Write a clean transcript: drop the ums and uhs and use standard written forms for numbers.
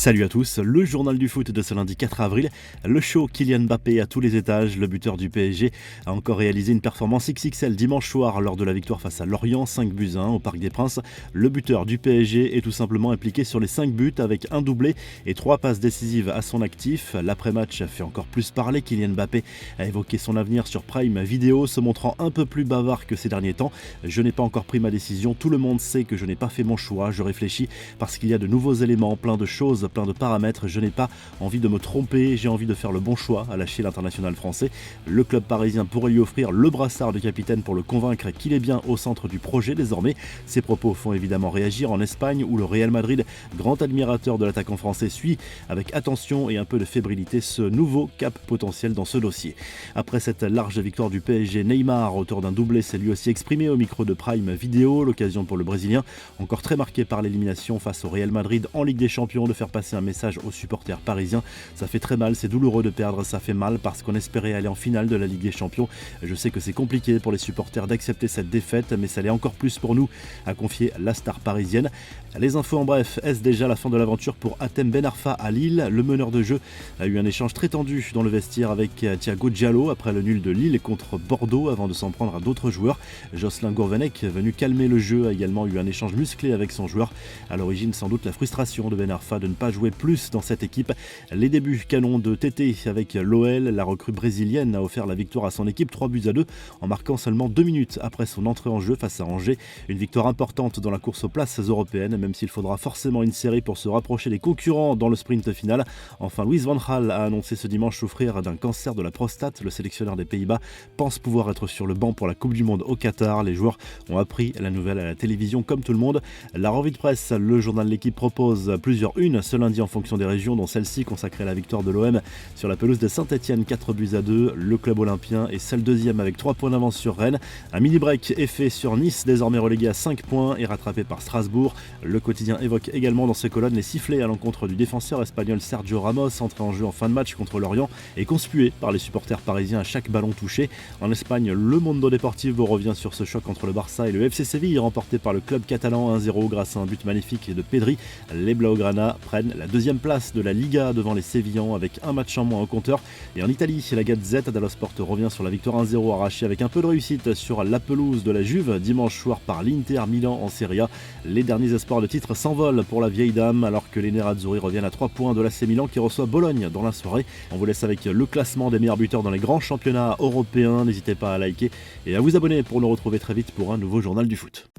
Salut à tous, le journal du foot de ce lundi 4 avril. Le show Kylian Mbappé à tous les étages, le buteur du PSG a encore réalisé une performance XXL dimanche soir lors de la victoire face à Lorient, 5-1 au Parc des Princes. Le buteur du PSG est tout simplement impliqué sur les 5 buts avec un doublé et 3 passes décisives à son actif. L'après-match a fait encore plus parler. Kylian Mbappé a évoqué son avenir sur Prime Video, se montrant un peu plus bavard que ces derniers temps. Je n'ai pas encore pris ma décision, tout le monde sait que je n'ai pas fait mon choix, je réfléchis parce qu'il y a de nouveaux éléments, plein de choses, plein de paramètres, je n'ai pas envie de me tromper, j'ai envie de faire le bon choix, a lâché l'international français. Le club parisien pourrait lui offrir le brassard de capitaine pour le convaincre qu'il est bien au centre du projet désormais. Ces propos font évidemment réagir en Espagne où le Real Madrid, grand admirateur de l'attaquant français, suit avec attention et un peu de fébrilité ce nouveau cap potentiel dans ce dossier. Après cette large victoire du PSG, Neymar, auteur d'un doublé, s'est lui aussi exprimé au micro de Prime Video, l'occasion pour le Brésilien, encore très marqué par l'élimination face au Real Madrid en Ligue des Champions, de faire passer un message aux supporters parisiens. Ça fait très mal, c'est douloureux de perdre, ça fait mal parce qu'on espérait aller en finale de la Ligue des Champions. Je sais que c'est compliqué pour les supporters d'accepter cette défaite, mais ça l'est encore plus pour nous, a confié la star parisienne. Les infos en bref, est-ce déjà la fin de l'aventure pour Hatem Ben Arfa à Lille? Le meneur de jeu a eu un échange très tendu dans le vestiaire avec Thiago Diallo après le nul de Lille contre Bordeaux avant de s'en prendre à d'autres joueurs. Jocelyn Gourvenec, venu calmer le jeu, a également eu un échange musclé avec son joueur. À l'origine, sans doute la frustration de Ben Arfa de ne pas jouer plus dans cette équipe. Les débuts canons de Tété avec l'OL, la recrue brésilienne a offert la victoire à son équipe 3-2 en marquant seulement 2 minutes après son entrée en jeu face à Angers. Une victoire importante dans la course aux places européennes, même s'il faudra forcément une série pour se rapprocher des concurrents dans le sprint final. Enfin, Louis van Gaal a annoncé ce dimanche souffrir d'un cancer de la prostate. Le sélectionneur des Pays-Bas pense pouvoir être sur le banc pour la Coupe du Monde au Qatar. Les joueurs ont appris la nouvelle à la télévision comme tout le monde. La revue de presse, le journal de l'équipe propose plusieurs unes ce lundi en fonction des régions, dont celle-ci consacrée à la victoire de l'OM sur la pelouse de Saint-Etienne, 4-2. Le club olympien est seul deuxième avec 3 points d'avance sur Rennes. Un mini-break est fait sur Nice, désormais relégué à 5 points et rattrapé par Strasbourg. Le quotidien évoque également dans ses colonnes les sifflets à l'encontre du défenseur espagnol Sergio Ramos, entré en jeu en fin de match contre Lorient et conspué par les supporters parisiens à chaque ballon touché. En Espagne, le Mundo Deportivo revient sur ce choc entre le Barça et le FC Séville, remporté par le club catalan 1-0 grâce à un but magnifique de Pedri. Les Blaugrana prennent la deuxième place de la Liga devant les Sévillans avec un match en moins au compteur. Et en Italie, la Gazette dello Sport revient sur la victoire 1-0 arrachée avec un peu de réussite sur la pelouse de la Juve dimanche soir par l'Inter Milan en Serie A. Les derniers espoirs de titre s'envolent pour la vieille dame alors que les Nerazzurri reviennent à 3 points de l'AC Milan qui reçoit Bologne dans la soirée. On vous laisse avec le classement des meilleurs buteurs dans les grands championnats européens. N'hésitez pas à liker et à vous abonner pour nous retrouver très vite pour un nouveau journal du foot.